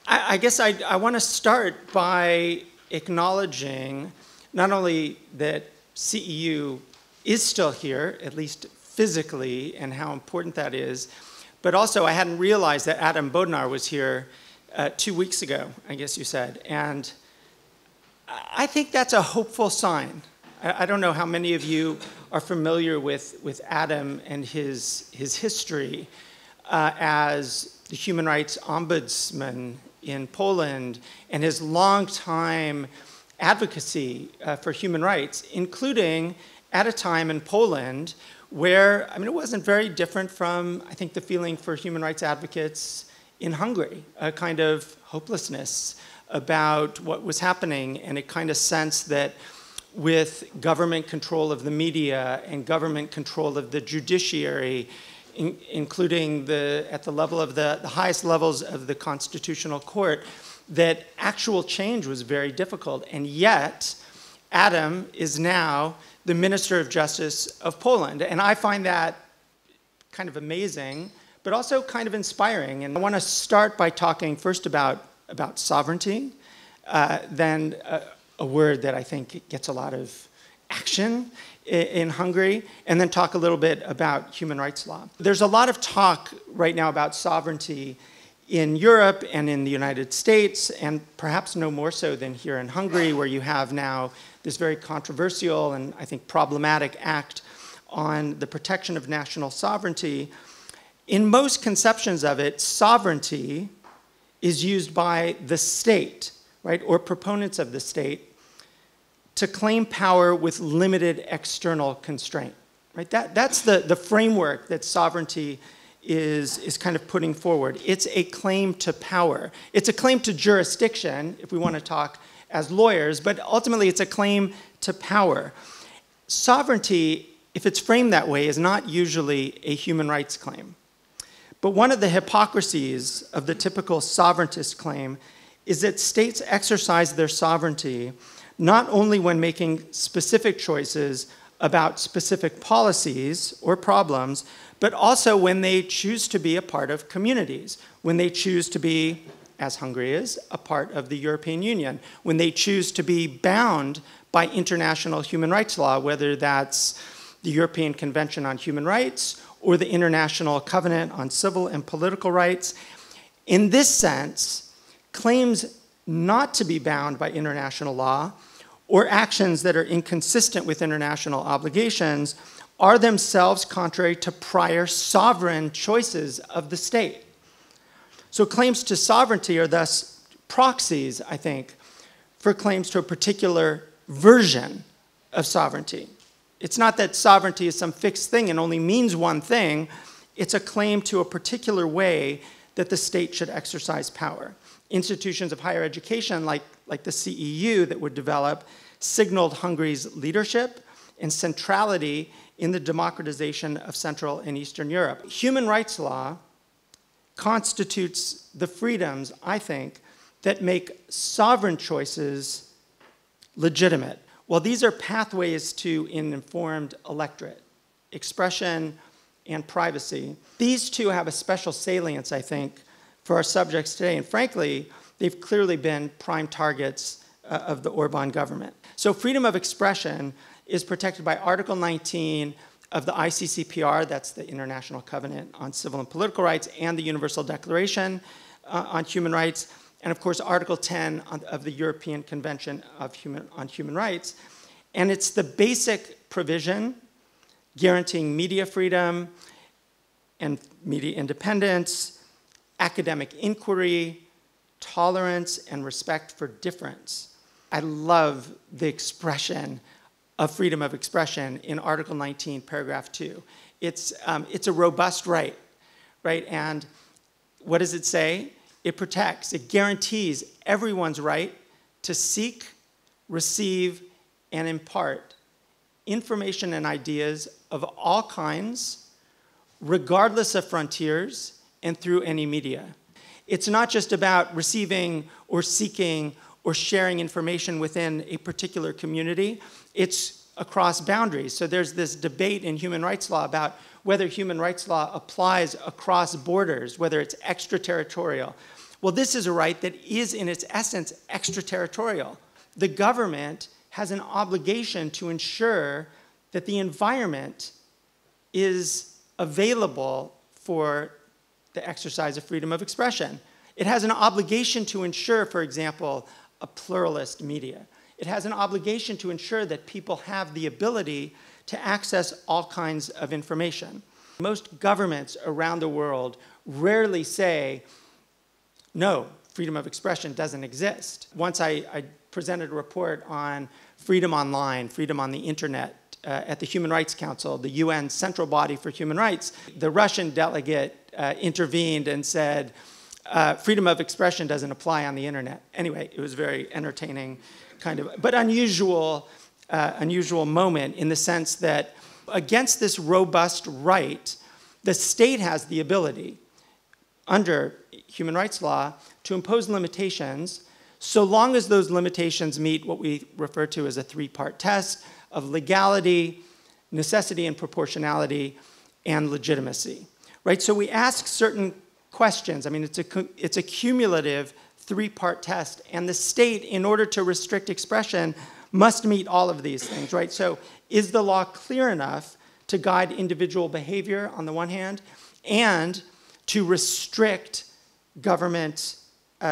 I guess I want to start by acknowledging not only that CEU is still here, at least physically, and how important that is, but also I hadn't realized that Adam Bodnar was here 2 weeks ago, I guess you said. And I think that's a hopeful sign. I don't know how many of you are familiar with Adam and his history as the human rights ombudsman in Poland and his long-time advocacy for human rights, including at a time in Poland where, I mean, it wasn't very different from, I think, the feeling for human rights advocates in Hungary, a kind of hopelessness about what was happening and a kind of sense that with government control of the media and government control of the judiciary, including at the level of the highest levels of the constitutional court, that actual change was very difficult. And yet, Adam is now the Minister of Justice of Poland. And I find that kind of amazing, but also kind of inspiring. And I want to start by talking first about sovereignty, then a word that I think gets a lot of action in Hungary, and then talk a little bit about human rights law. There's a lot of talk right now about sovereignty in Europe and in the United States, and perhaps no more so than here in Hungary, where you have now this very controversial and I think problematic act on the protection of national sovereignty. In most conceptions of it, sovereignty is used by the state, right, or proponents of the state, to claim power with limited external constraint. Right? That's the framework that sovereignty is kind of putting forward. It's a claim to power. It's a claim to jurisdiction, if we want to talk as lawyers, but ultimately it's a claim to power. Sovereignty, if it's framed that way, is not usually a human rights claim. But one of the hypocrisies of the typical sovereigntist claim is that states exercise their sovereignty not only when making specific choices about specific policies or problems, but also when they choose to be a part of communities, when they choose to be, as Hungary is, a part of the European Union, when they choose to be bound by international human rights law, whether that's the European Convention on Human Rights or the International Covenant on Civil and Political Rights. In this sense, claims not to be bound by international law or actions that are inconsistent with international obligations are themselves contrary to prior sovereign choices of the state. So claims to sovereignty are thus proxies, I think, for claims to a particular version of sovereignty. It's not that sovereignty is some fixed thing and only means one thing. It's a claim to a particular way that the state should exercise power. Institutions of higher education, like the CEU that would develop, signaled Hungary's leadership and centrality in the democratization of Central and Eastern Europe. Human rights law constitutes the freedoms, I think, that make sovereign choices legitimate. Well, these are pathways to an informed electorate, expression and privacy. These two have a special salience, I think, for our subjects today. And frankly, they've clearly been prime targets of the Orban government. So freedom of expression is protected by Article 19 of the ICCPR, that's the International Covenant on Civil and Political Rights, and the Universal Declaration on Human Rights, and of course Article 10 of the European Convention on Human Rights. And it's the basic provision guaranteeing media freedom and media independence, academic inquiry, tolerance, and respect for difference. I love the expression of freedom of expression in Article 19, paragraph 2. It's a robust right? And what does it say? It protects, it guarantees everyone's right to seek, receive, and impart information and ideas of all kinds, regardless of frontiers and through any media. It's not just about receiving or seeking or sharing information within a particular community. It's across boundaries. So there's this debate in human rights law about whether human rights law applies across borders, whether it's extraterritorial, Well, this is a right that is, in its essence, extraterritorial. The government has an obligation to ensure that the environment is available for the exercise of freedom of expression. It has an obligation to ensure, for example, a pluralist media. It has an obligation to ensure that people have the ability to access all kinds of information. Most governments around the world rarely say, no, freedom of expression doesn't exist. Once I presented a report on freedom online, freedom on the internet, at the Human Rights Council, the UN central body for human rights. The Russian delegate intervened and said, freedom of expression doesn't apply on the internet. Anyway, it was very entertaining, kind of, but unusual moment in the sense that against this robust right, the state has the ability, under human rights law, to impose limitations so long as those limitations meet what we refer to as a three-part test of legality, necessity and proportionality, and legitimacy, right? So we ask certain questions. I mean, it's a cumulative three-part test, and the state, in order to restrict expression, must meet all of these things, right? So is the law clear enough to guide individual behavior on the one hand, and to restrict government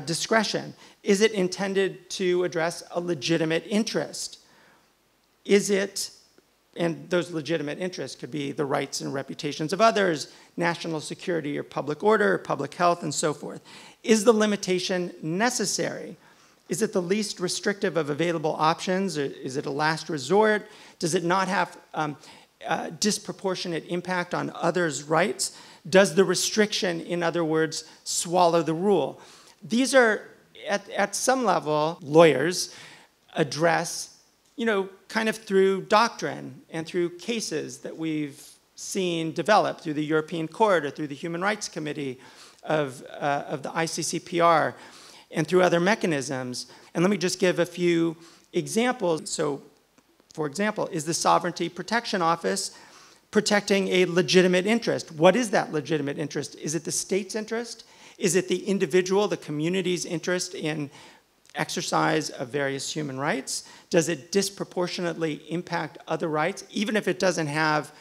discretion? Is it intended to address a legitimate interest? Is it, and those legitimate interests could be the rights and reputations of others, national security or public order, public health, and so forth. Is the limitation necessary? Is it the least restrictive of available options? Or is it a last resort? Does it not have disproportionate impact on others' rights? Does the restriction, in other words, swallow the rule? These are, at some level, lawyers address, you know, kind of through doctrine and through cases that we've seen develop through the European Court or through the Human Rights Committee of the ICCPR and through other mechanisms. And let me just give a few examples. So, for example, is the Sovereignty Protection Office protecting a legitimate interest? What is that legitimate interest? Is it the state's interest? Is it the individual, the community's interest in exercise of various human rights? Does it disproportionately impact other rights, even if it doesn't have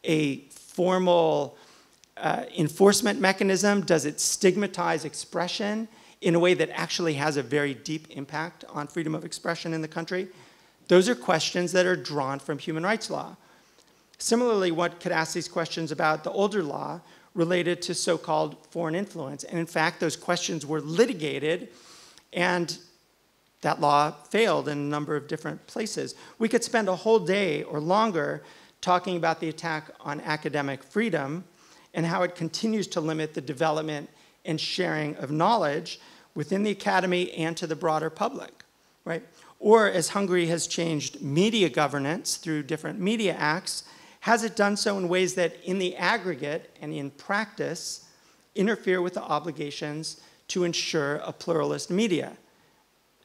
a formal enforcement mechanism? Does it stigmatize expression in a way that actually has a very deep impact on freedom of expression in the country? Those are questions that are drawn from human rights law. Similarly, one could ask these questions about the older law related to so-called foreign influence. And in fact, those questions were litigated, and that law failed in a number of different places. We could spend a whole day or longer talking about the attack on academic freedom and how it continues to limit the development and sharing of knowledge within the academy and to the broader public, right? Or as Hungary has changed media governance through different media acts, has it done so in ways that in the aggregate and in practice interfere with the obligations to ensure a pluralist media?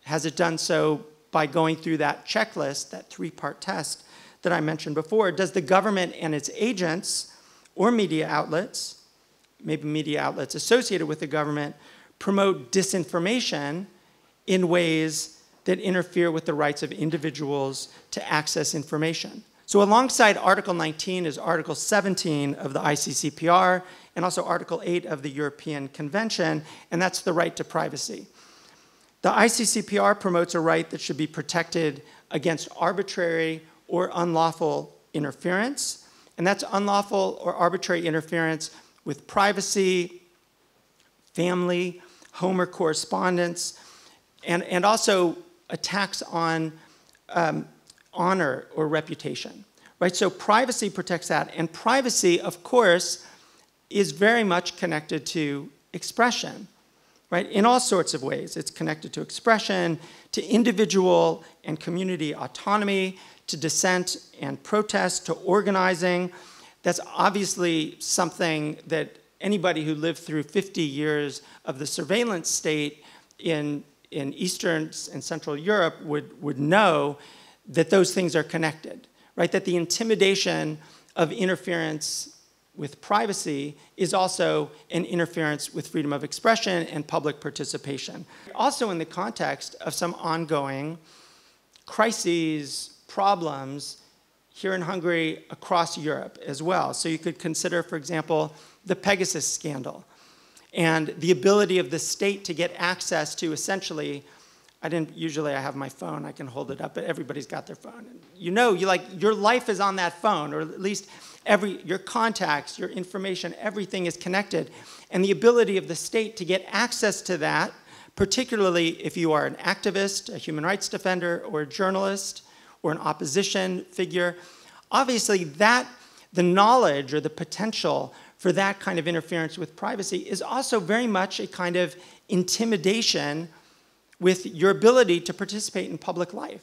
Has it done so by going through that checklist, that three-part test that I mentioned before? Does the government and its agents or media outlets, maybe media outlets associated with the government, promote disinformation in ways that interfere with the rights of individuals to access information? So alongside Article 19 is Article 17 of the ICCPR and also Article 8 of the European Convention, and that's the right to privacy. The ICCPR promotes a right that should be protected against arbitrary or unlawful interference, and that's unlawful or arbitrary interference with privacy, family, home or correspondence, and also attacks on honor or reputation, right? So privacy protects that, and privacy, of course, is very much connected to expression, right? In all sorts of ways. It's connected to expression, to individual and community autonomy, to dissent and protest, to organizing. That's obviously something that anybody who lived through 50 years of the surveillance state in Eastern and Central Europe would know that those things are connected, right? That the intimidation of interference with privacy is also an interference with freedom of expression and public participation. Also in the context of some ongoing crises, problems here in Hungary, across Europe as well. So you could consider, for example, the Pegasus scandal and the ability of the state to get access to essentially, usually I have my phone, I can hold it up, but everybody's got their phone. Your life is on that phone, or at least your contacts, your information, everything is connected. And the ability of the state to get access to that, particularly if you are an activist, a human rights defender, or a journalist, or an opposition figure, obviously the knowledge or the potential for that kind of interference with privacy is also very much a kind of intimidation with your ability to participate in public life,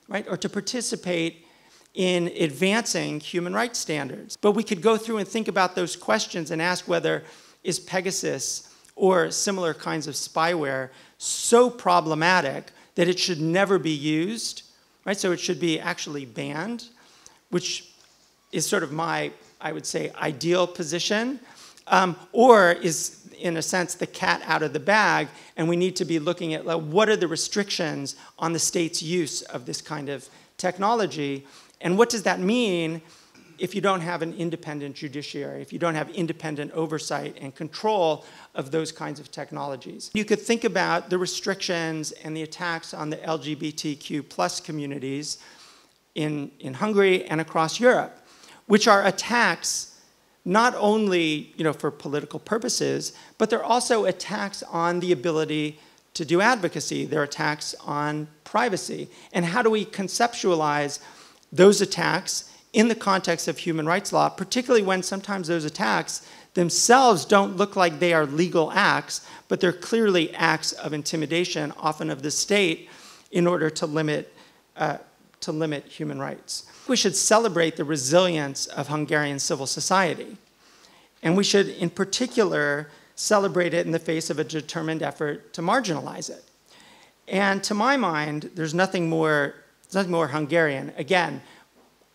right? Or to participate in advancing human rights standards. But we could go through and think about those questions and ask whether is Pegasus or similar kinds of spyware so problematic that it should never be used, right? So it should be actually banned, which is sort of my, I would say, ideal position, or is, in a sense, the cat out of the bag, and we need to be looking at what are the restrictions on the state's use of this kind of technology, and what does that mean if you don't have an independent judiciary, if you don't have independent oversight and control of those kinds of technologies. You could think about the restrictions and the attacks on the LGBTQ+ communities in Hungary and across Europe, which are attacks not only for political purposes, but they're also attacks on the ability to do advocacy. They're attacks on privacy. And how do we conceptualize those attacks in the context of human rights law, particularly when sometimes those attacks themselves don't look like they are legal acts, but they're clearly acts of intimidation, often of the state, in order to limit human rights. We should celebrate the resilience of Hungarian civil society. And we should, in particular, celebrate it in the face of a determined effort to marginalize it. And to my mind, there's nothing more Hungarian. Again,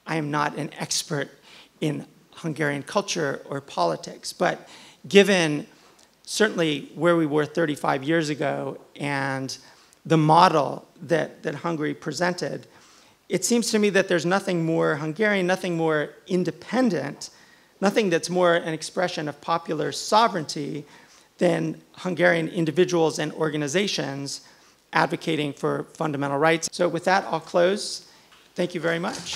I am not an expert in Hungarian culture or politics, but given certainly where we were 35 years ago and the model that Hungary presented, it seems to me that there's nothing more Hungarian, nothing more independent, nothing that's more an expression of popular sovereignty than Hungarian individuals and organizations advocating for fundamental rights. So with that, I'll close. Thank you very much.